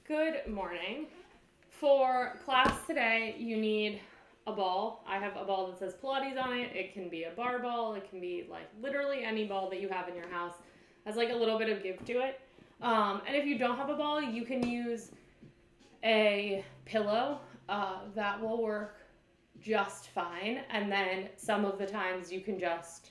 Good morning. For class today, you need a ball. I have a ball that says Pilates on it. It can be a bar ball. It can be like literally any ball that you have in your house. Has like a little bit of give to it. And if you don't have a ball, you can use a pillow. That will work just fine. And then some of the times you can just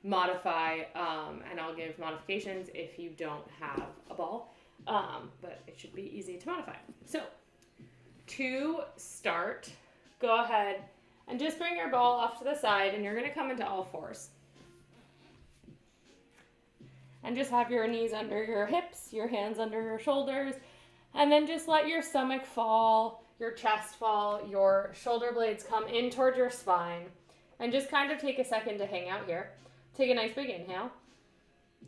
modify, and I'll give modifications if you don't have a ball. But it should be easy to modify. So, to start, go ahead and just bring your ball off to the side, and you're going to come into all fours. And just have your knees under your hips, your hands under your shoulders, and then just let your stomach fall, your chest fall, your shoulder blades come in towards your spine, and just kind of take a second to hang out here. Take a nice big inhale.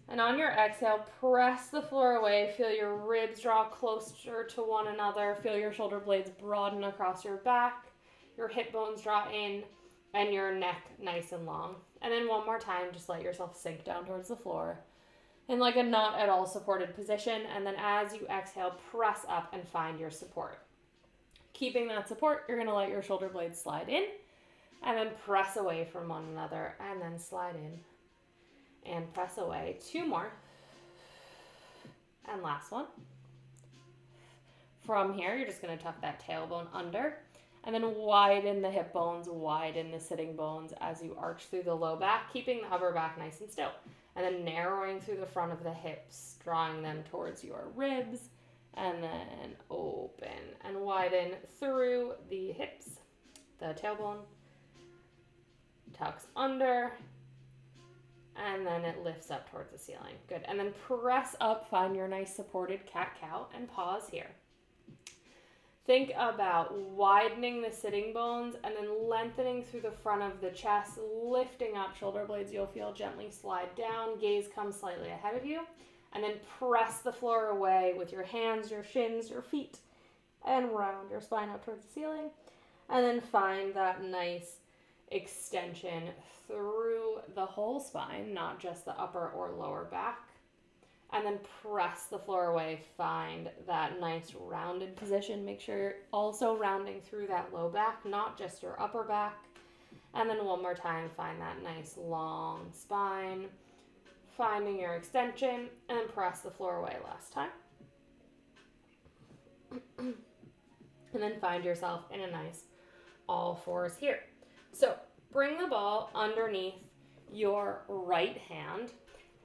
And on your exhale, press the floor away. Feel your ribs draw closer to one another. Feel your shoulder blades broaden across your back. Your hip bones draw in and your neck nice and long. And then one more time, just let yourself sink down towards the floor in like a not at all supported position. And then as you exhale, press up and find your support. Keeping that support, you're going to let your shoulder blades slide in and then press away from one another and then slide in. And press away. 2 more. And last one. From here, you're just going to tuck that tailbone under. And then widen the hip bones, widen the sitting bones as you arch through the low back, keeping the upper back nice and still. And then narrowing through the front of the hips, drawing them towards your ribs. And then open and widen through the hips. The tailbone tucks under. And then it lifts up towards the ceiling. Good. And then press up, find your nice supported cat-cow, and pause here. Think about widening the sitting bones and then lengthening through the front of the chest, lifting up shoulder blades. You'll feel gently slide down, gaze comes slightly ahead of you, and then press the floor away with your hands, your shins, your feet, and round your spine up towards the ceiling. And then find that nice extension through the whole spine, not just the upper or lower back. And then press the floor away. Find that nice rounded position. Make sure you're also rounding through that low back, not just your upper back. And then one more time, find that nice long spine. Finding your extension and then press the floor away last time. And then find yourself in a nice all fours here. So bring the ball underneath your right hand.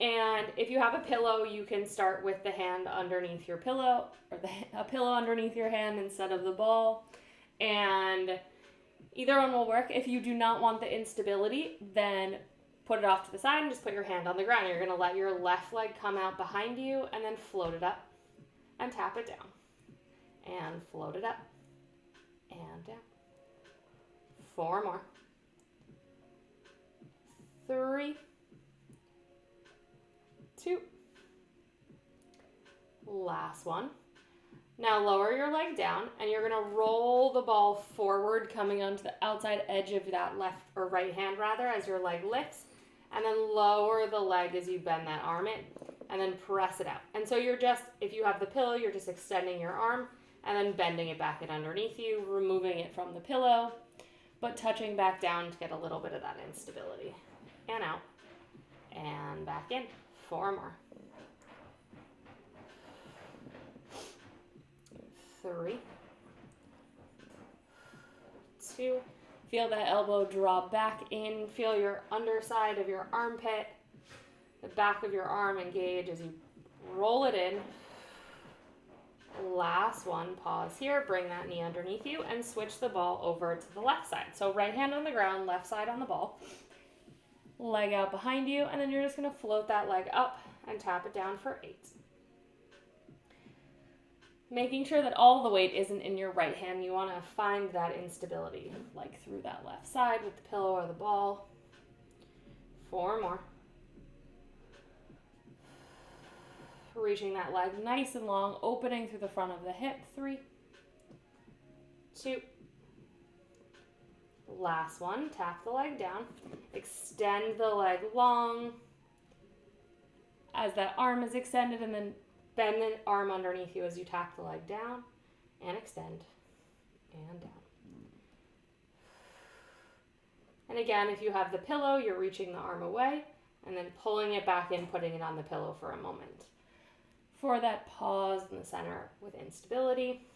And if you have a pillow, you can start with the hand underneath your pillow, or a pillow underneath your hand instead of the ball. And either one will work. If you do not want the instability, then put it off to the side and just put your hand on the ground. You're going to let your left leg come out behind you and then float it up and tap it down. And float it up and down. 4 more. 3, 2, last one. Now lower your leg down and you're going to roll the ball forward, coming onto the outside edge of that left or right hand rather as your leg lifts, and then lower the leg as you bend that arm in and then press it out. And so you're just, if you have the pillow, you're just extending your arm and then bending it back in underneath you, removing it from the pillow, but touching back down to get a little bit of that instability. And out, and back in. 4 more. 3, 2, feel that elbow draw back in, feel your underside of your armpit, the back of your arm engage as you roll it in. Last one, pause here, bring that knee underneath you, and switch the ball over to the left side. So right hand on the ground, left side on the ball. Leg out behind you, and then you're just going to float that leg up and tap it down for 8. Making sure that all the weight isn't in your right hand. You want to find that instability, like through that left side with the pillow or the ball. 4 more. Reaching that leg nice and long, opening through the front of the hip. 3, 2, last one. Tap the leg down. Extend the leg long as that arm is extended, and then Bend the arm underneath you as you tap the leg down and extend and down. And again, if you have the pillow, you're reaching the arm away and then pulling it back in, putting it on the pillow for a moment. For that pause in the center with instability.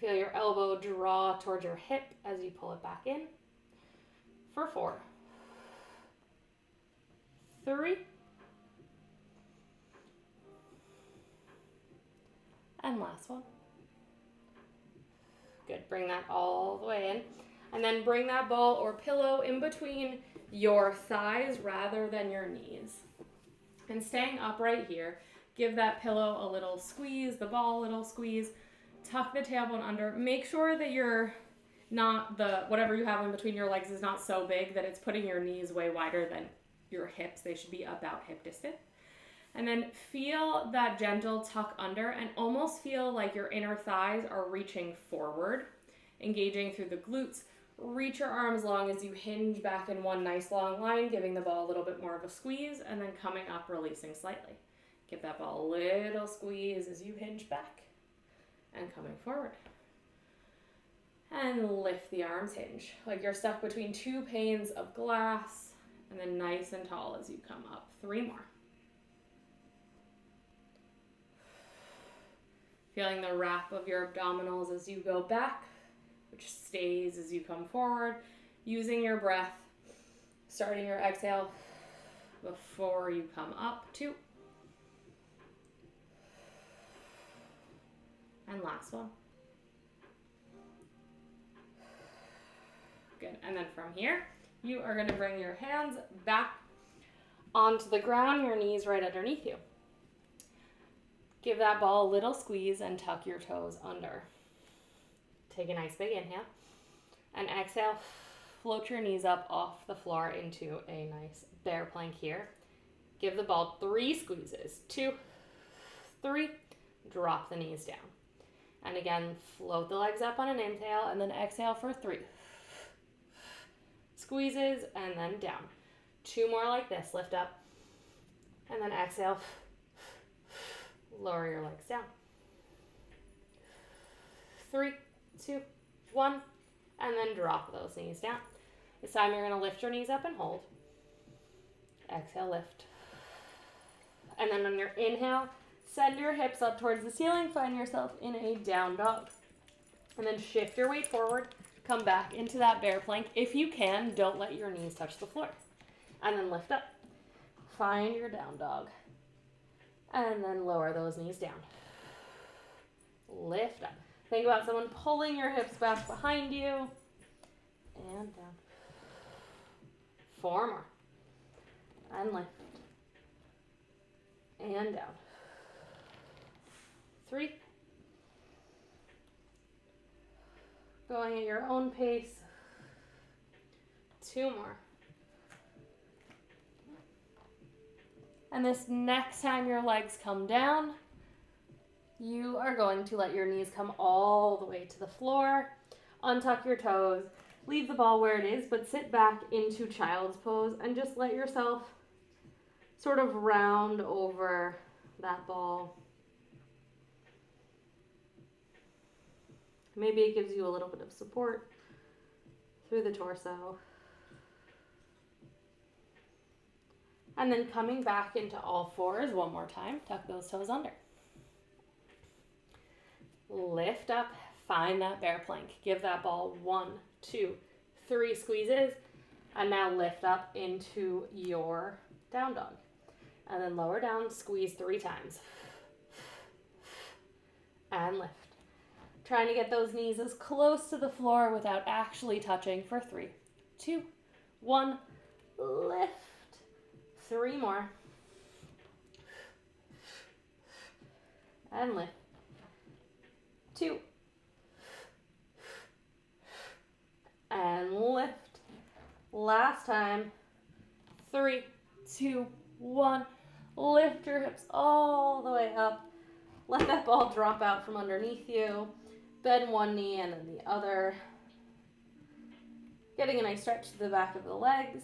Feel your elbow draw towards your hip as you pull it back in. For 4, 3, and last one. Good, bring that all the way in. And then bring that ball or pillow in between your thighs rather than your knees. And staying upright here, give that pillow a little squeeze, the ball a little squeeze, tuck the tailbone under. Make sure that you're not whatever you have in between your legs is not so big that it's putting your knees way wider than your hips. They should be about hip distance. And then feel that gentle tuck under and almost feel like your inner thighs are reaching forward, engaging through the glutes. Reach your arms long as you hinge back in one nice long line, giving the ball a little bit more of a squeeze, and then coming up, releasing slightly. Give that ball a little squeeze as you hinge back and coming forward. And lift the arms, hinge. Like you're stuck between 2 panes of glass, and then nice and tall as you come up. 3 more. Feeling the wrap of your abdominals as you go back, which stays as you come forward, using your breath, starting your exhale before you come up. 2. And last one. Good. And then from here, you are going to bring your hands back onto the ground, your knees right underneath you. Give that ball a little squeeze and tuck your toes under. Take a nice big inhale and exhale. Float your knees up off the floor into a nice bear plank here. Give the ball 3 squeezes. 2, 3. Drop the knees down. And again, float the legs up on an inhale and then exhale for 3. Squeezes and then down. 2 more like this. Lift up and then exhale. Lower your legs down. 3, 2, 1, and then drop those knees down. This time you're going to lift your knees up and hold. Exhale, lift. And then on your inhale, send your hips up towards the ceiling. Find yourself in a down dog. And then shift your weight forward. Come back into that bear plank. If you can, don't let your knees touch the floor. And then lift up. Find your down dog. And then lower those knees down. Lift up. Think about someone pulling your hips back behind you. And down. 4 more. And lift. And down. 3. Going at your own pace. 2 more. And this next time your legs come down, you are going to let your knees come all the way to the floor. Untuck your toes. Leave the ball where it is, but sit back into child's pose and just let yourself sort of round over that ball. Maybe it gives you a little bit of support through the torso. And then coming back into all fours one more time. Tuck those toes under. Lift up. Find that bear plank. Give that ball 1, 2, 3 squeezes. And now lift up into your down dog. And then lower down. Squeeze 3 times. And lift. Trying to get those knees as close to the floor without actually touching for 3, 2, 1. Lift. 3 more. And lift. 2. And lift. Last time. 3, 2, 1. Lift your hips all the way up. Let that ball drop out from underneath you. Bend one knee and then the other. Getting a nice stretch to the back of the legs.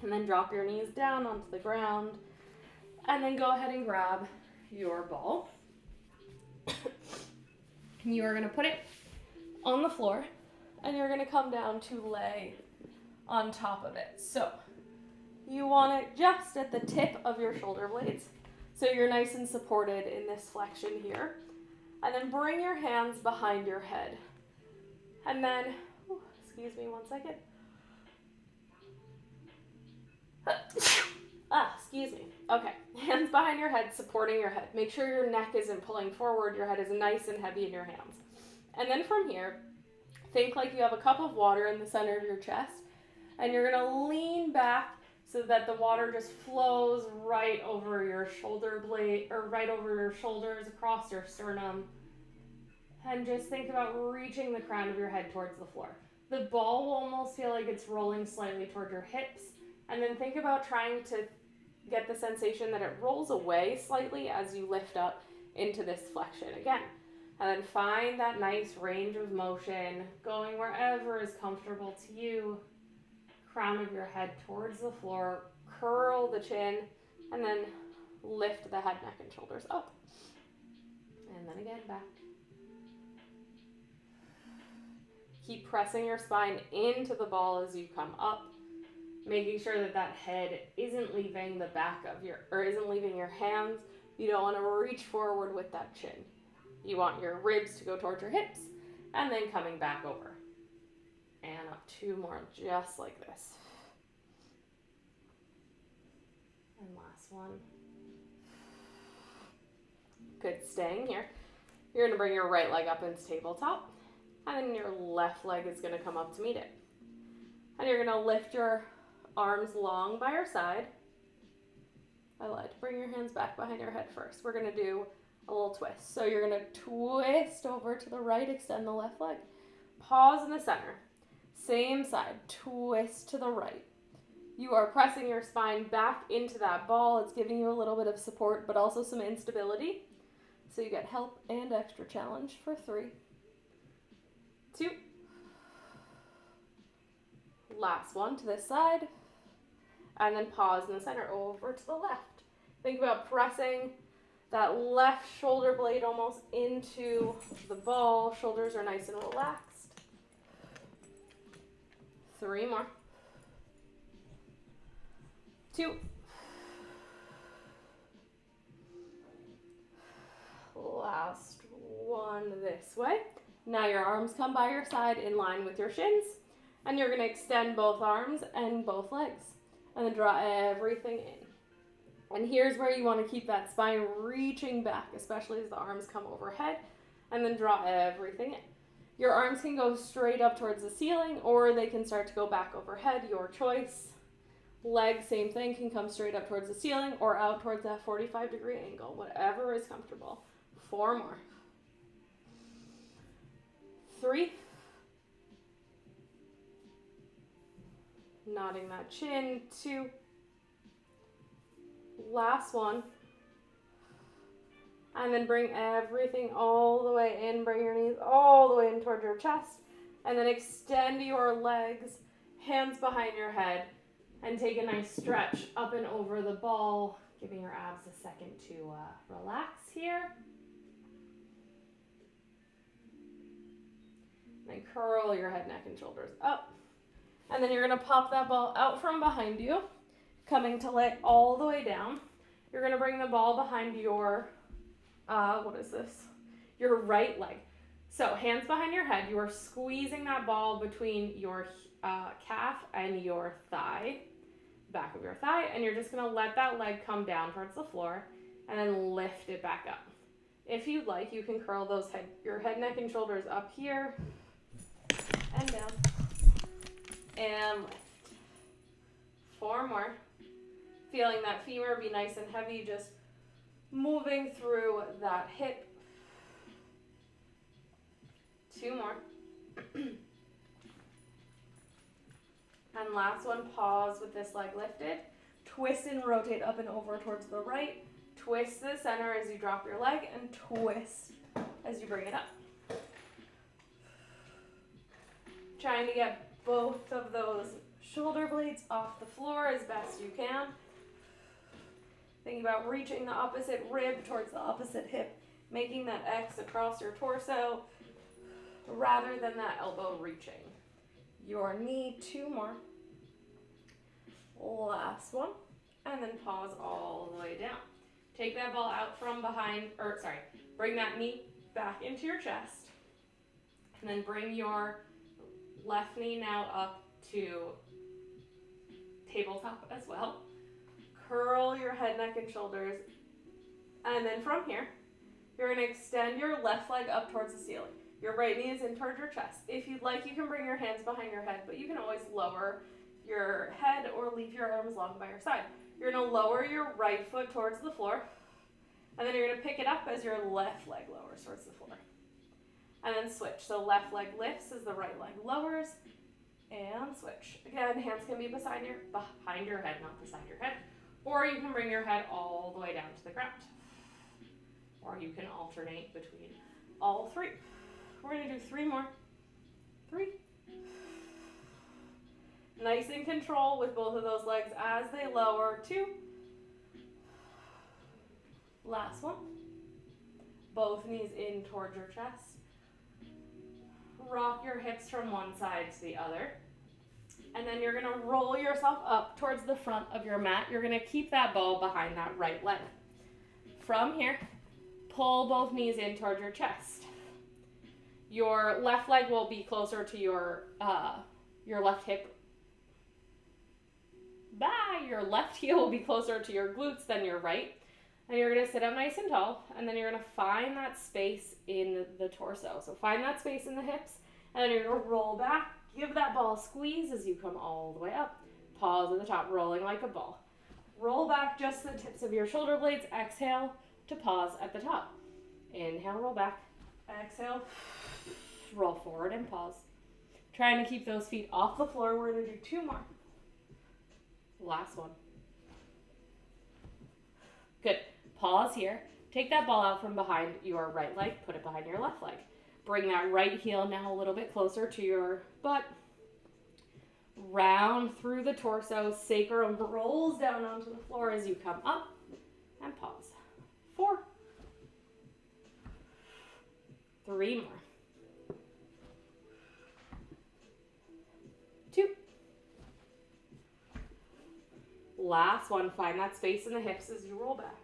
And then drop your knees down onto the ground. And then go ahead and grab your ball. You are going to put it on the floor. And you're going to come down to lay on top of it. So you want it just at the tip of your shoulder blades. So you're nice and supported in this flexion here. And then bring your hands behind your head. And then, excuse me 1 second. Excuse me. Okay, hands behind your head, supporting your head. Make sure your neck isn't pulling forward. Your head is nice and heavy in your hands. And then from here, think like you have a cup of water in the center of your chest. And you're going to lean back so that the water just flows right over your shoulder blade, or right over your shoulders, across your sternum. And just think about reaching the crown of your head towards the floor. The ball will almost feel like it's rolling slightly toward your hips. And then think about trying to get the sensation that it rolls away slightly as you lift up into this flexion again. And then find that nice range of motion, going wherever is comfortable to you. Crown of your head towards the floor, curl the chin, and then lift the head, neck, and shoulders up. And then again, back. Keep pressing your spine into the ball as you come up, making sure that that head isn't leaving the back of isn't leaving your hands. You don't want to reach forward with that chin. You want your ribs to go towards your hips, and then coming back over. And up 2 more, just like this. And last one. Good, staying here. You're going to bring your right leg up into tabletop, and then your left leg is going to come up to meet it. And you're going to lift your arms long by your side. I like to bring your hands back behind your head first. We're going to do a little twist. So you're going to twist over to the right, extend the left leg. Pause in the center. Same side, twist to the right. You are pressing your spine back into that ball. It's giving you a little bit of support, but also some instability. So you get help and extra challenge for 3, 2. Last one to this side. And then pause in the center over to the left. Think about pressing that left shoulder blade almost into the ball. Shoulders are nice and relaxed. 3 more. 2. Last one this way. Now your arms come by your side in line with your shins. And you're going to extend both arms and both legs. And then draw everything in. And here's where you want to keep that spine reaching back, especially as the arms come overhead. And then draw everything in. Your arms can go straight up towards the ceiling, or they can start to go back overhead, your choice. Legs, same thing, can come straight up towards the ceiling or out towards that 45-degree angle, whatever is comfortable. 4 more. 3. Nodding that chin. 2. Last one. And then bring everything all the way in. Bring your knees all the way in towards your chest. And then extend your legs, hands behind your head, and take a nice stretch up and over the ball, giving your abs a second to relax here. And then curl your head, neck, and shoulders up. And then you're going to pop that ball out from behind you, coming to lay all the way down. You're going to bring the ball behind your, your right leg. So hands behind your head. You are squeezing that ball between your calf and your thigh, back of your thigh, and you're just going to let that leg come down towards the floor and then lift it back up. If you'd like, you can curl your head, neck, and shoulders up here and down and lift. 4 more. Feeling that femur be nice and heavy, just moving through that hip. 2 more. And last one, pause with this leg lifted. Twist and rotate up and over towards the right. Twist the center as you drop your leg and twist as you bring it up. Trying to get both of those Shoulder blades off the floor as best you can. Thinking about reaching the opposite rib towards the opposite hip, making that X across your torso rather than that elbow reaching your knee. 2 more. Last one. And then pause all the way down. Take that ball out from behind, bring that knee back into your chest. And then bring your left knee now up to tabletop as well. Curl your head, neck, and shoulders. And then from here, you're going to extend your left leg up towards the ceiling. Your right knee is in towards your chest. If you'd like, you can bring your hands behind your head, but you can always lower your head or leave your arms long by your side. You're going to lower your right foot towards the floor, and then you're going to pick it up as your left leg lowers towards the floor. And then switch. So left leg lifts as the right leg lowers, and switch. Again, hands can be behind your head, not beside your head. Or you can bring your head all the way down to the ground. Or you can alternate between all 3. We're going to do 3 more. 3. Nice and control with both of those legs as they lower. 2. Last one. Both knees in towards your chest. Rock your hips from one side to the other. And then you're going to roll yourself up towards the front of your mat. You're going to keep that ball behind that right leg. From here, pull both knees in towards your chest. Your left leg will be closer to your left hip. Your left heel will be closer to your glutes than your right. And you're going to sit up nice and tall. And then you're going to find that space in the torso. So find that space in the hips. And then you're going to roll back. Give that ball a squeeze as you come all the way up. Pause at the top, rolling like a ball. Roll back just the tips of your shoulder blades. Exhale to pause at the top. Inhale, roll back. Exhale, roll forward and pause. Trying to keep those feet off the floor. We're going to do 2 more. Last one. Good. Pause here. Take that ball out from behind your right leg. Put it behind your left leg. Bring that right heel now a little bit closer to your butt. Round through the torso. Sacrum rolls down onto the floor as you come up. And pause. 4. 3 more. 2. Last one. Find that space in the hips as you roll back.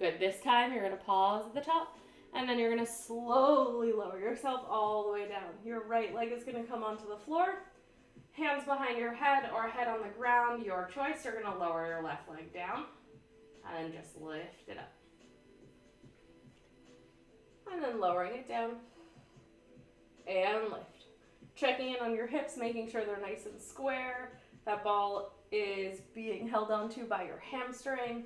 Good. This time you're going to pause at the top. And then you're going to slowly lower yourself all the way down. Your right leg is going to come onto the floor. Hands behind your head or head on the ground. Your choice. You're going to lower your left leg down. And then just lift it up. And then lowering it down. And lift. Checking in on your hips, making sure they're nice and square. That ball is being held onto by your hamstring.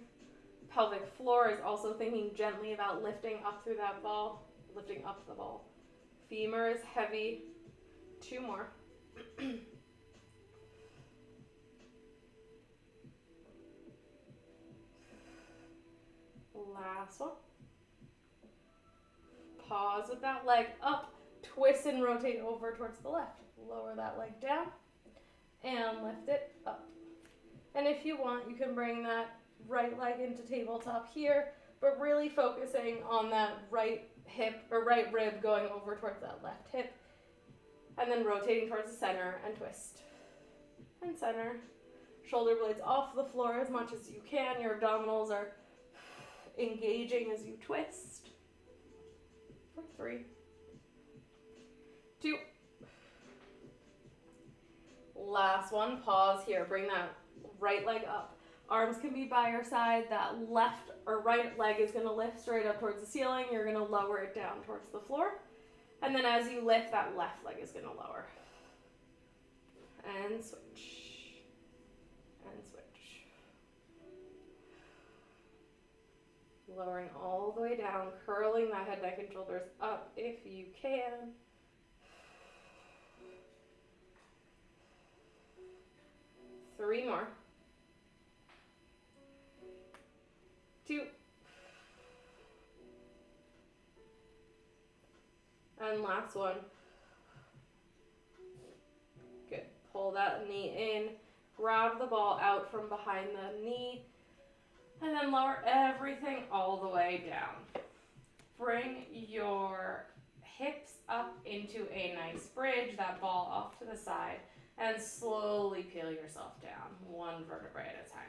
Pelvic floor is also thinking gently about lifting up through that ball, lifting up the ball. Femur is heavy. 2 more. Last one. Pause with that leg up. Twist and rotate over towards the left. Lower that leg down and lift it up. And if you want, you can bring that right leg into tabletop here, but really focusing on that right hip or right rib going over towards that left hip, and then rotating towards the center and twist and center. Shoulder blades off the floor as much as you can. Your abdominals are engaging as you twist. For 3, 2. Last one. Pause here. Bring that right leg up. Arms can be by your side. That left or right leg is going to lift straight up towards the ceiling. You're going to lower it down towards the floor. And then as you lift, that left leg is going to lower. And switch. And switch. Lowering all the way down, curling that head, neck, and shoulders up if you can. 3 more. 2. And last one. Good. Pull pull that knee in, grab the ball out from behind the knee, and then lower everything all the way down. Bring your hips up into a nice bridge, that ball off to the side, and slowly peel yourself down, one vertebrae at a time.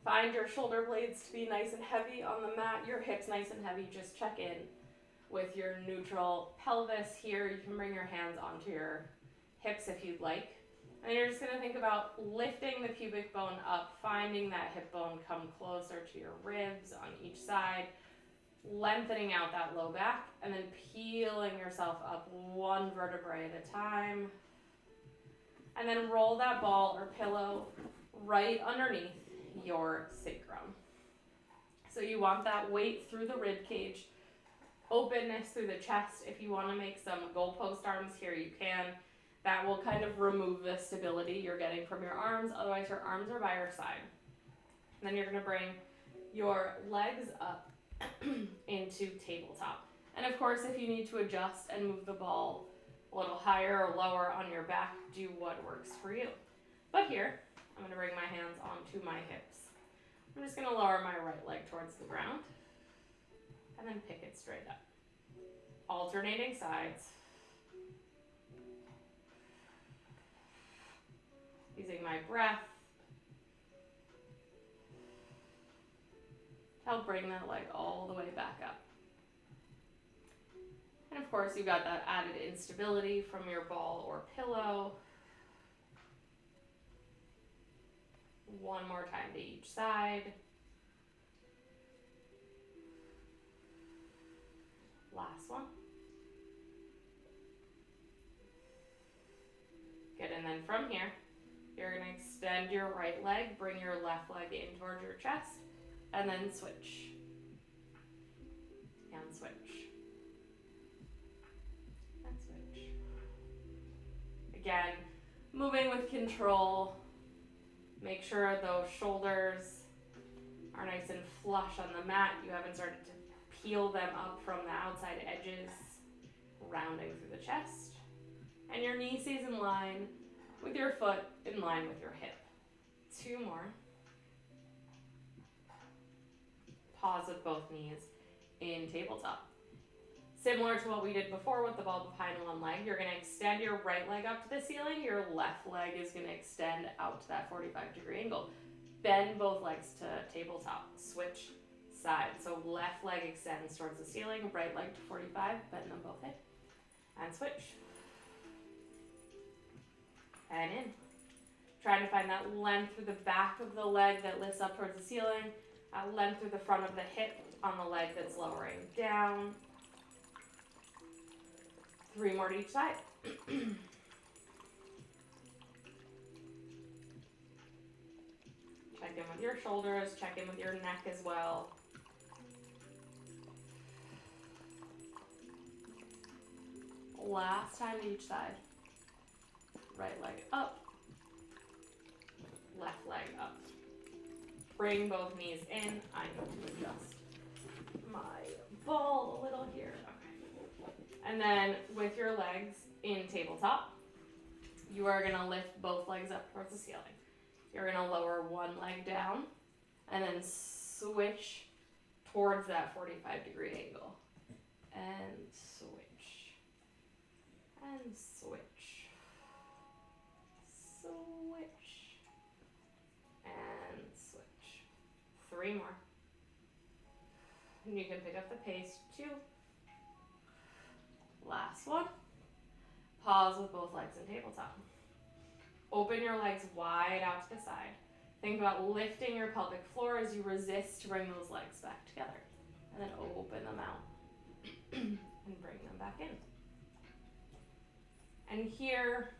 Find your shoulder blades to be nice and heavy on the mat, your hips nice and heavy. Just check in with your neutral pelvis here. You can bring your hands onto your hips if you'd like. And you're just gonna think about lifting the pubic bone up, finding that hip bone come closer to your ribs on each side, lengthening out that low back, and then peeling yourself up one vertebrae at a time. And then roll that ball or pillow right underneath your sacrum. So you want that weight through the rib cage, openness through the chest. If you want to make some goalpost arms here, you can. That will kind of remove the stability you're getting from your arms. Otherwise, your arms are by your side. And then you're going to bring your legs up into tabletop. And of course, if you need to adjust and move the ball a little higher or lower on your back, do what works for you. But here, I'm going to bring my hands onto my hips. I'm just going to lower my right leg towards the ground and then pick it straight up. Alternating sides. Using my breath to help bring that leg all the way back up. And of course, you've got that added instability from your ball or pillow. One more time to each side. Last one. Good, and then from here, you're going to extend your right leg, bring your left leg in towards your chest, and then switch. And switch. And switch. Again, moving with control. Make sure those shoulders are nice and flush on the mat. You haven't started to peel them up from the outside edges, rounding through the chest. And your knee stays in line with your foot, in line with your hip. 2 more. Pause with both knees in tabletop. Similar to what we did before with the ball behind one leg, you're going to extend your right leg up to the ceiling. Your left leg is going to extend out to that 45-degree angle. Bend both legs to tabletop. Switch sides. So left leg extends towards the ceiling, right leg to 45, bend them both in. And switch. And in. Trying to find that length through the back of the leg that lifts up towards the ceiling, length through the front of the hip on the leg that's lowering down. 3 more to each side. Check in with your shoulders, check in with your neck as well. Last time to each side. Right leg up, left leg up. Bring both knees in. I need to adjust my ball a little here. Okay. And then with your legs in tabletop, you are going to lift both legs up towards the ceiling. You're going to lower one leg down and then switch towards that 45-degree angle. And switch. And switch. Switch. And switch. 3 more. And you can pick up the pace. 2. Last one. Pause with both legs in tabletop. Open your legs wide out to the side. Think about lifting your pelvic floor as you resist to bring those legs back together. And then open them out and bring them back in. And here,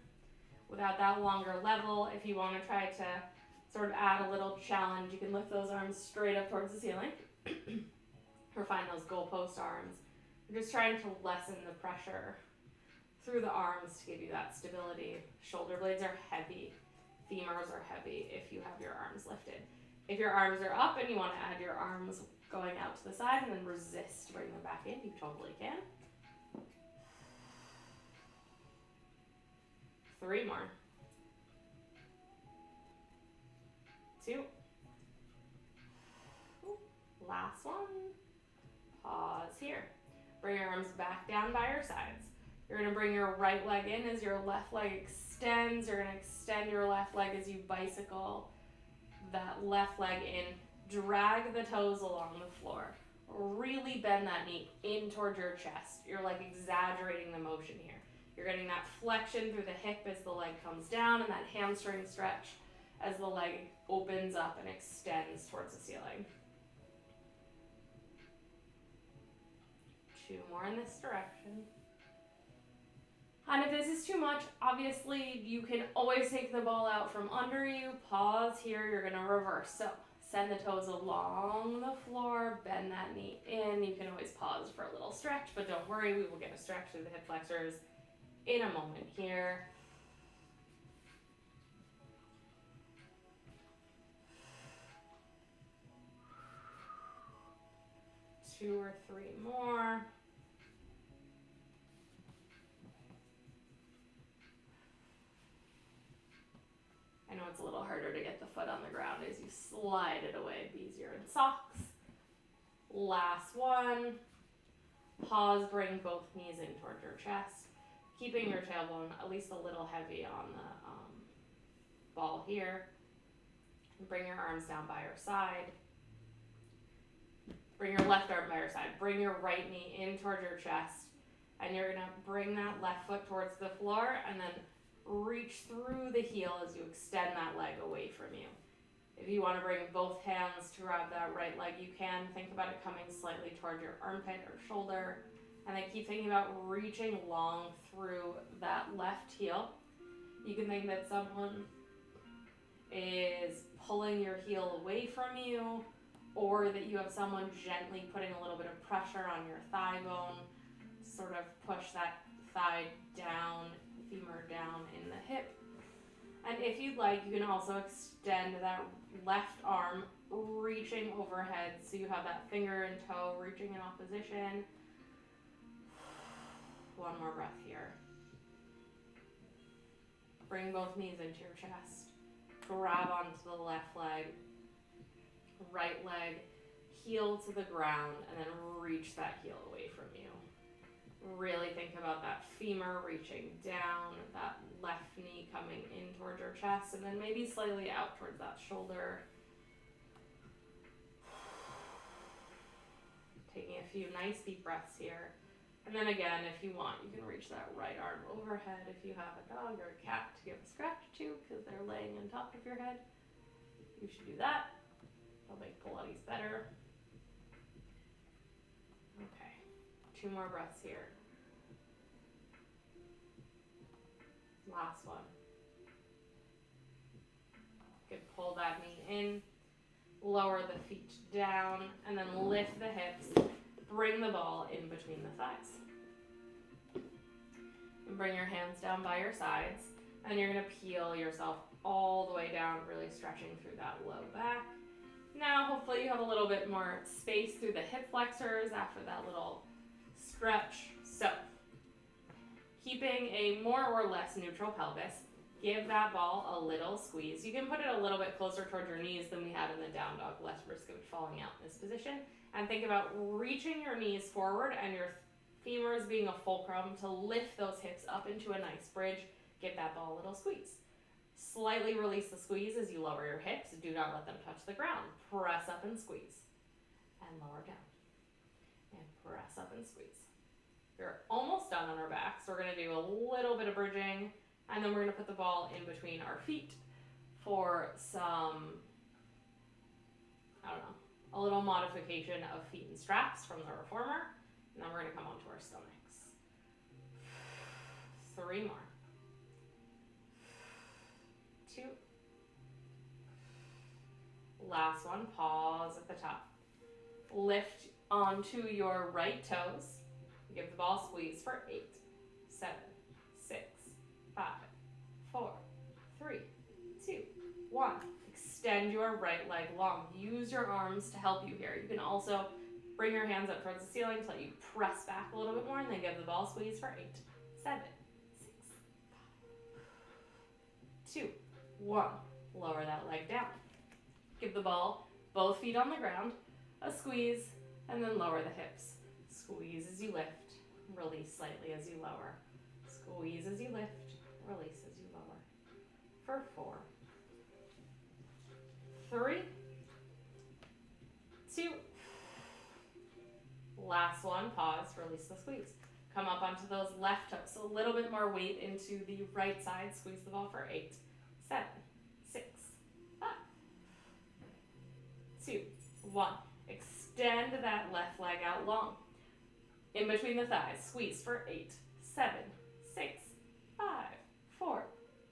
without that longer level, if you want to try to sort of add a little challenge, you can lift those arms straight up towards the ceiling or find those goalpost arms. You're just trying to lessen the pressure through the arms to give you that stability. Shoulder blades are heavy. Femurs are heavy if you have your arms lifted. If your arms are up and you want to add your arms going out to the side and then resist to bring them back in, you totally can. 3 more. 2. Last one. Pause here. Bring your arms back down by your sides. You're going to bring your right leg in as your left leg extends. You're going to extend your left leg as you bicycle that left leg in. Drag the toes along the floor. Really bend that knee in towards your chest. You're like exaggerating the motion here. You're getting that flexion through the hip as the leg comes down and that hamstring stretch as the leg opens up and extends towards the ceiling. 2 more in this direction. And if this is too much, obviously you can always take the ball out from under you. Pause here, you're gonna reverse. So send the toes along the floor, bend that knee in. You can always pause for a little stretch, but don't worry, we will get a stretch through the hip flexors in a moment here. Two or 3 more. I know it's a little harder to get the foot on the ground as you slide it away. It'd be easier in socks. Last one. Pause, bring both knees in towards your chest. Keeping your tailbone at least a little heavy on the ball here. Bring your arms down by your side. Bring your left arm by your side. Bring your right knee in towards your chest. And you're going to bring that left foot towards the floor and then reach through the heel as you extend that leg away from you. If you want to bring both hands to grab that right leg, you can. Think about it coming slightly towards your armpit or shoulder. And then keep thinking about reaching long through that left heel. You can think that someone is pulling your heel away from you, or that you have someone gently putting a little bit of pressure on your thigh bone, sort of push that thigh down, femur down in the hip. And if you'd like, you can also extend that left arm, reaching overhead, so you have that finger and toe reaching in opposition. One more breath here. Bring both knees into your chest. Grab onto the left leg, right leg, heel to the ground, and then reach that heel away from you. Really think about that femur reaching down, that left knee coming in towards your chest, and then maybe slightly out towards that shoulder. Taking a few nice deep breaths here. And then again, if you want, you can reach that right arm overhead if you have a dog or a cat to give a scratch to because they're laying on top of your head. You should do that. It'll make Pilates better. Okay, 2 more breaths here. Last one. You can pull that knee in, lower the feet down, and then lift the hips. Bring the ball in between the thighs. And bring your hands down by your sides. And you're going to peel yourself all the way down, really stretching through that low back. Now, hopefully you have a little bit more space through the hip flexors after that little stretch. So, keeping a more or less neutral pelvis, give that ball a little squeeze. You can put it a little bit closer towards your knees than we had in the down dog, less risk of falling out in this position. And think about reaching your knees forward and your femurs being a fulcrum to lift those hips up into a nice bridge. Give that ball a little squeeze. Slightly release the squeeze as you lower your hips. Do not let them touch the ground. Press up and squeeze. And lower down. And press up and squeeze. We're almost done on our back, so we're going to do a little bit of bridging, and then we're going to put the ball in between our feet for some, I don't know, a little modification of feet and straps from the reformer, and then we're going to come onto our stomachs. 3 more. 2. Last one, pause at the top. Lift onto your right toes. Give the ball squeeze for 8, 7, 6, 5, 4, 3, 2, 1. Extend your right leg long. Use your arms to help you here. You can also bring your hands up towards the ceiling to let you press back a little bit more, and then give the ball squeeze for 8, 7, 6, 5, 2, 1. Lower that leg down. Give the ball both feet on the ground, a squeeze, and then lower the hips. Squeeze as you lift, release slightly as you lower. Squeeze as you lift, release as you lower. For 4, 3, 2. Last one, pause, release the squeeze. Come up onto those left toes, so a little bit more weight into the right side. Squeeze the ball for 8, 7, 6, 5, 2, 1. Extend that left leg out long. In between the thighs, squeeze for 8, 7, 6, 5, 4,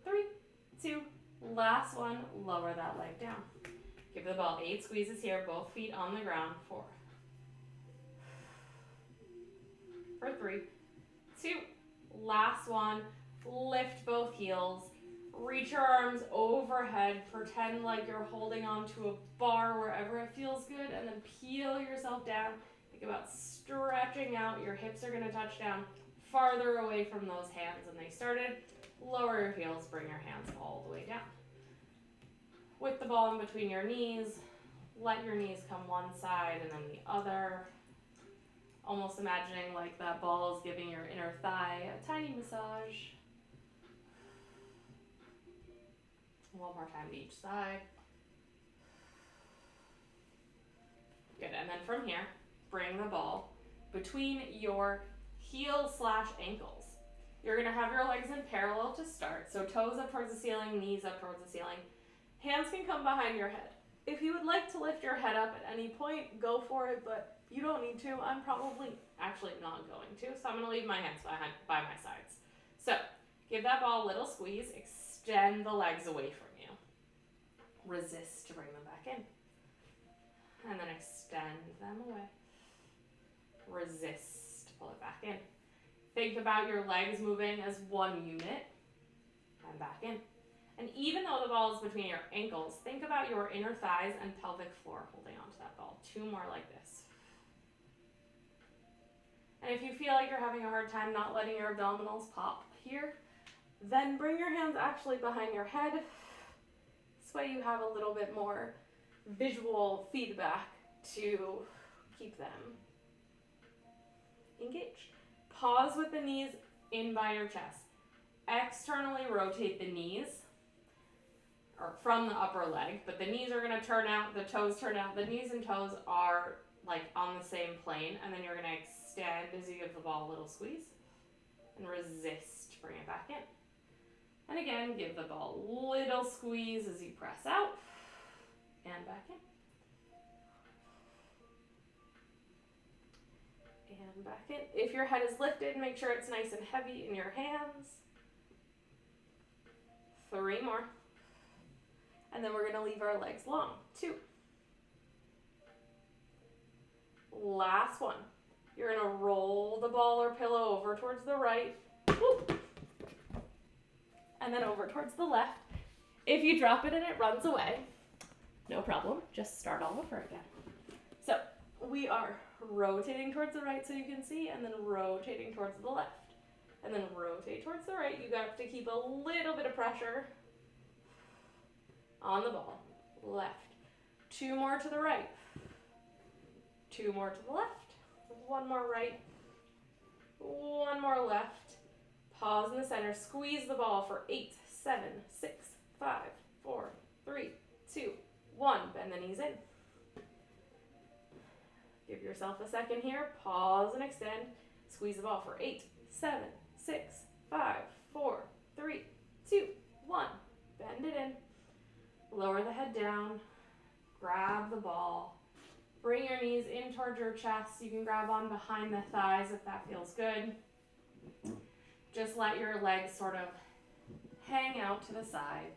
3, 2. Last one, lower that leg down. Give the ball 8 squeezes here, both feet on the ground. 4, for 3, 2. Last one, lift both heels. Reach your arms overhead. Pretend like you're holding onto a bar wherever it feels good, and then peel yourself down. Think about stretching out. Your hips are going to touch down farther away from those hands than they started. Lower your heels, bring your hands all the way down. With the ball in between your knees, let your knees come one side and then the other. Almost imagining like that ball is giving your inner thigh a tiny massage. One more time to each side. Good, and then from here, bring the ball between your heel/ankles. You're gonna have your legs in parallel to start, so toes up towards the ceiling, knees up towards the ceiling. Hands can come behind your head. If you would like to lift your head up at any point, go for it, but you don't need to. I'm probably actually not going to, so I'm gonna leave my hands by my sides. So, give that ball a little squeeze, extend the legs away from you. Resist to bring them back in. And then extend them away. Resist to pull it back in. Think about your legs moving as one unit, and back in. And even though the ball is between your ankles, think about your inner thighs and pelvic floor holding onto that ball. 2 more like this. And if you feel like you're having a hard time not letting your abdominals pop here, then bring your hands actually behind your head. This way you have a little bit more visual feedback to keep them engaged. Pause with the knees in by your chest. Externally rotate the knees, or from the upper leg, but the knees are going to turn out, the toes turn out. The knees and toes are like on the same plane, and then you're going to extend as you give the ball a little squeeze, and resist, bring it back in. And again, give the ball a little squeeze as you press out, and back in. And back in. If your head is lifted, make sure it's nice and heavy in your hands. 3 more. And then we're going to leave our legs long. 2. Last one. You're going to roll the ball or pillow over towards the right. Whoop. And then over towards the left. If you drop it and it runs away, no problem. Just start all over again. So we are rotating towards the right so you can see, and then rotating towards the left. And then rotate towards the right. You have to keep a little bit of pressure on the ball. Left. 2 more to the right. 2 more to the left. 1 more right. 1 more left. Pause in the center. Squeeze the ball for 8, 7, 6, 5, 4, 3, 2, 1. Bend the knees in. Give yourself a second here. Pause and extend. Squeeze the ball for 8, 7, 6, 5, 4, 3, 2, 1. Bend it in. Lower the head down. Grab the ball. Bring your knees in towards your chest. You can grab on behind the thighs if that feels good. Just let your legs sort of hang out to the side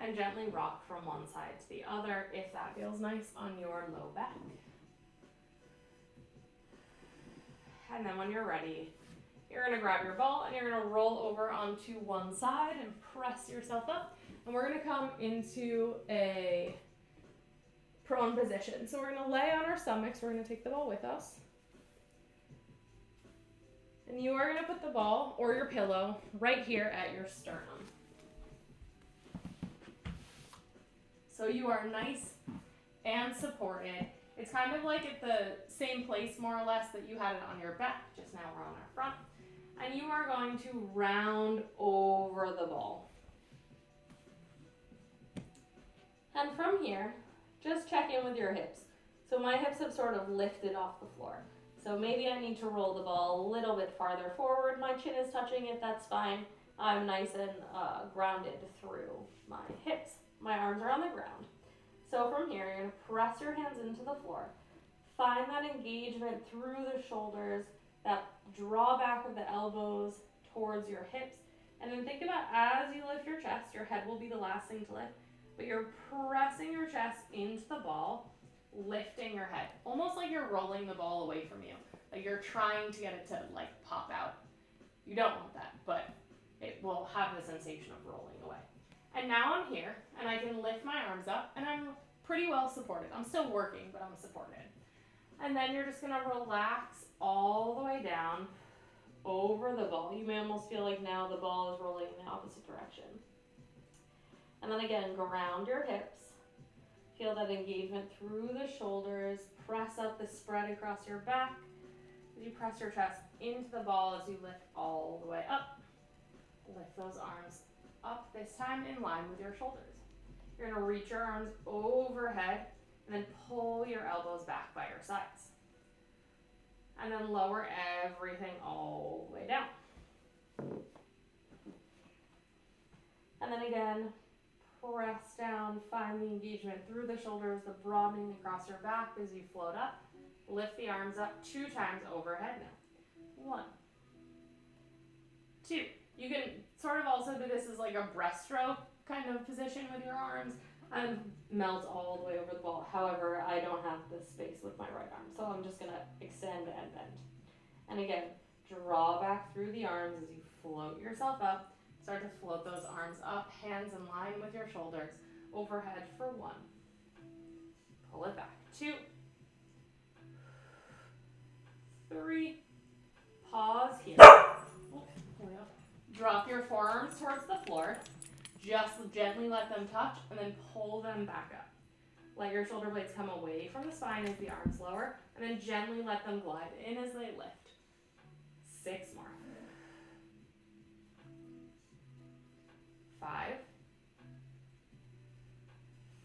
and gently rock from one side to the other if that feels nice on your low back. And then when you're ready, you're going to grab your ball and you're going to roll over onto one side and press yourself up. And we're going to come into a prone position. So we're going to lay on our stomachs. We're going to take the ball with us. And you are going to put the ball or your pillow right here at your sternum. So you are nice and supported. It's kind of like at the same place more or less that you had it on your back, just now we're on our front. And you are going to round over the ball. And from here, just check in with your hips. So my hips have sort of lifted off the floor. So maybe I need to roll the ball a little bit farther forward. My chin is touching it, that's fine. I'm nice and grounded through my hips. My arms are on the ground. So from here, you're gonna press your hands into the floor. Find that engagement through the shoulders, that draw back of the elbows towards your hips. And then think about as you lift your chest, your head will be the last thing to lift, but you're pressing your chest into the ball, lifting your head. Almost like you're rolling the ball away from you. Like you're trying to get it to like pop out. You don't want that, but it will have the sensation of rolling away. And now I'm here, and I can lift my arms up, and I'm pretty well supported. I'm still working, but I'm supported. And then you're just gonna relax all the way down over the ball. You may almost feel like now the ball is rolling in the opposite direction. And then again, ground your hips. Feel that engagement through the shoulders. Press up the spread across your back. As you press your chest into the ball as you lift all the way up. Lift those arms up, this time in line with your shoulders. You're gonna reach your arms overhead and then pull your elbows back by your sides. And then lower everything all the way down. And then again, press down, find the engagement through the shoulders, the broadening across your back as you float up. Lift the arms up 2 times overhead now. 1, 2. You can sort of also do this as like a breaststroke kind of position with your arms and melt all the way over the ball. However, I don't have the space with my right arm, so I'm just gonna extend and bend. And again, draw back through the arms as you float yourself up. Start to float those arms up, hands in line with your shoulders, overhead for 1. Pull it back. 2, 3, pause here. Drop your forearms towards the floor. Just gently let them touch and then pull them back up. Let your shoulder blades come away from the spine as the arms lower, and then gently let them glide in as they lift. 6 more. 5,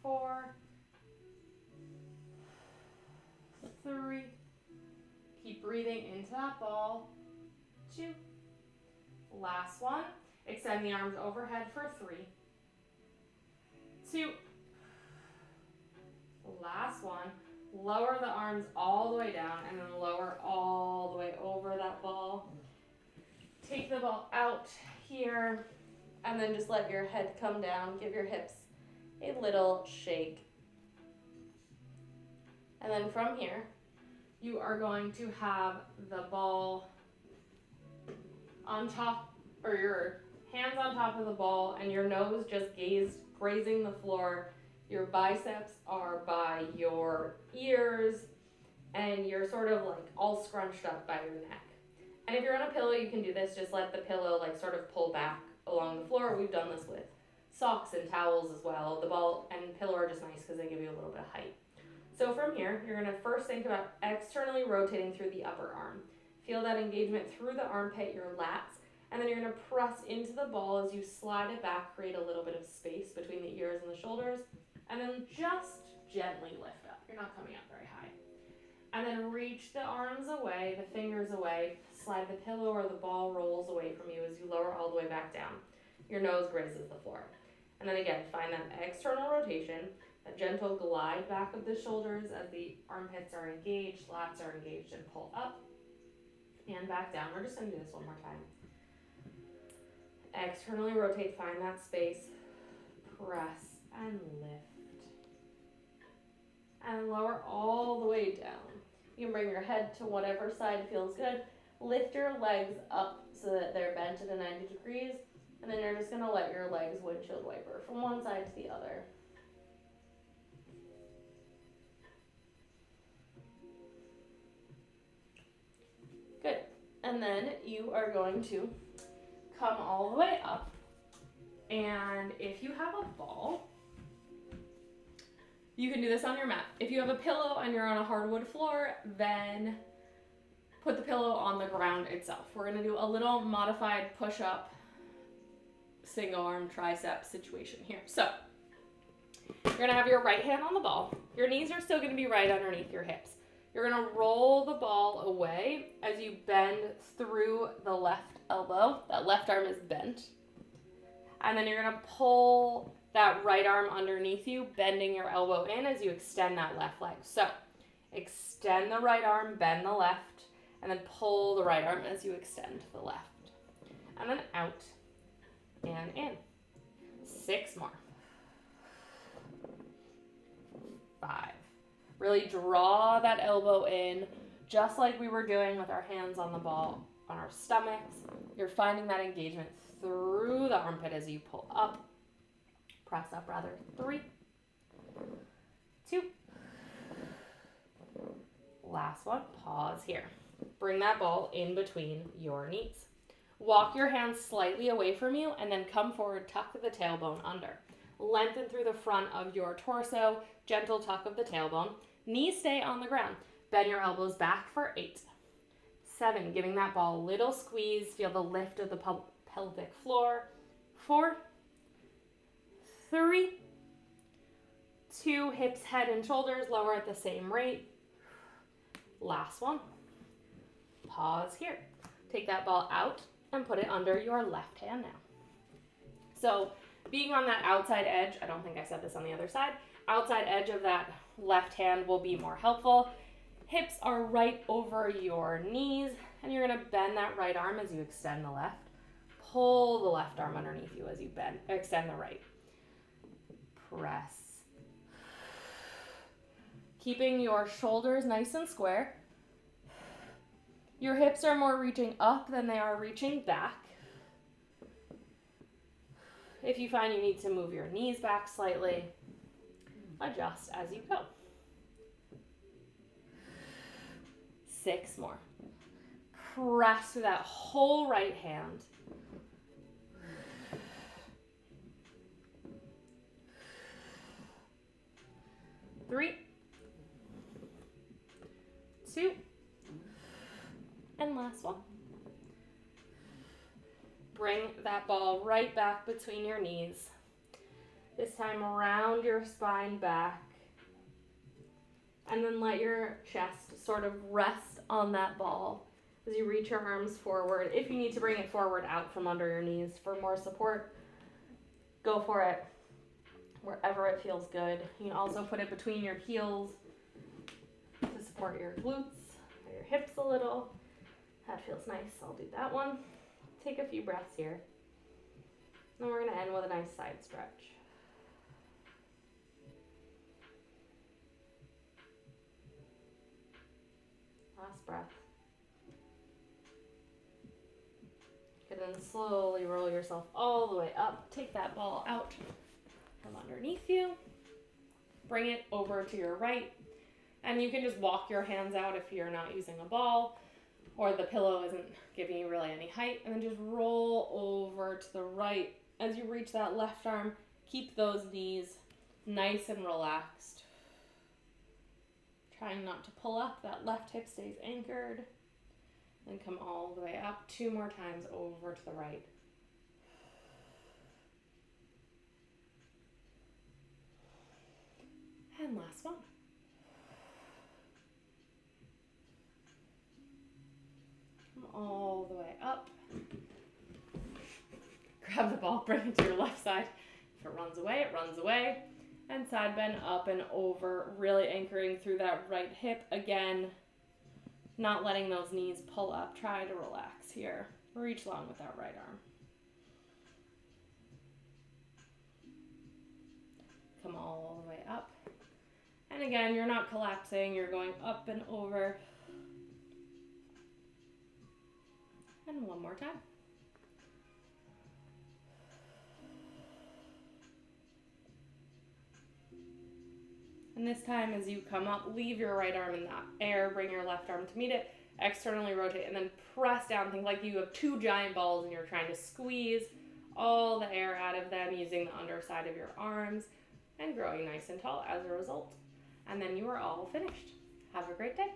4, 3. Keep breathing into that ball. 2. Last one. Extend the arms overhead for 3, 2. Last one. Lower the arms all the way down and then lower all the way over that ball. Take the ball out here and then just let your head come down. Give your hips a little shake. And then from here, you are going to have the ball on top, or your hands on top of the ball and your nose just grazing the floor. Your biceps are by your ears and you're sort of like all scrunched up by your neck. And if you're on a pillow, you can do this. Just let the pillow like sort of pull back along the floor. We've done this with socks and towels as well. The ball and pillow are just nice because they give you a little bit of height. So from here, you're gonna first think about externally rotating through the upper arm. Feel that engagement through the armpit, your lats, and then you're gonna press into the ball as you slide it back, create a little bit of space between the ears and the shoulders, and then just gently lift up. You're not coming up very high. And then reach the arms away, the fingers away, slide the pillow or the ball rolls away from you as you lower all the way back down. Your nose grazes the floor. And then again, find that external rotation, a gentle glide back of the shoulders as the armpits are engaged, lats are engaged, and pull up and back down. We're just gonna do this one more time. Externally rotate, find that space, press and lift. And lower all the way down. You can bring your head to whatever side feels good. Lift your legs up so that they're bent at a 90 degrees. And then you're just gonna let your legs windshield wiper from one side to the other. Good. And then you are going to come all the way up. And if you have a ball, You can do this on your mat. If you have a pillow and you're on a hardwood floor, then put the pillow on the ground itself. We're gonna do a little modified push-up, single arm tricep situation here. So you're gonna have your right hand on the ball. Your knees are still gonna be right underneath your hips. You're gonna roll the ball away as you bend through the left elbow. That left arm is bent. And then you're gonna pull that right arm underneath you, bending your elbow in as you extend that left leg. So extend the right arm, bend the left, and then pull the right arm as you extend the left. And then out and in. 6 more. 5. Really draw that elbow in, just like we were doing with our hands on the ball on our stomachs. You're finding that engagement through the armpit as you pull up. Press up rather. 3, 2. Last one. Pause here. Bring that ball in between your knees. Walk your hands slightly away from you and then come forward, tuck the tailbone under. Lengthen through the front of your torso, gentle tuck of the tailbone. Knees stay on the ground. Bend your elbows back for 8. 7, giving that ball a little squeeze. Feel the lift of the pelvic floor. 4, 3, 2, hips, head, and shoulders lower at the same rate. Last one. Pause here. Take that ball out and put it under your left hand now. So being on that outside edge, I don't think I said this on the other side, outside edge of that left hand will be more helpful. Hips are right over your knees, and you're gonna bend that right arm as you extend the left. Pull the left arm underneath you as you extend the right. Press. Keeping your shoulders nice and square. Your hips are more reaching up than they are reaching back. If you find you need to move your knees back slightly, adjust as you go. 6 more. Press through that whole right hand. 3, 2, and last one. Bring that ball right back between your knees. This time round your spine back. And then let your chest sort of rest on that ball as you reach your arms forward. If you need to bring it forward out from under your knees for more support, go for it. Wherever it feels good. You can also put it between your heels to support your glutes or your hips a little. That feels nice. I'll do that one. Take a few breaths here. And we're going to end with a nice side stretch. Last breath. You can then slowly roll yourself all the way up. Take that ball out from underneath you. Bring it over to your right. And you can just walk your hands out if you're not using a ball or the pillow isn't giving you really any height. And then just roll over to the right. As you reach that left arm, keep those knees nice and relaxed. Trying not to pull up. That left hip stays anchored. Then come all the way up 2 more times over to the right. And last one. Come all the way up. Grab the ball, bring it to your left side. If it runs away, it runs away. And side bend up and over, really anchoring through that right hip. Again, not letting those knees pull up. Try to relax here. Reach long with that right arm. Come all the way up. And again, you're not collapsing. You're going up and over. And one more time. And this time, as you come up, leave your right arm in the air, bring your left arm to meet it, externally rotate, and then press down. Think like you have 2 giant balls and you're trying to squeeze all the air out of them using the underside of your arms. and growing nice and tall as a result. And then you are all finished. Have a great day.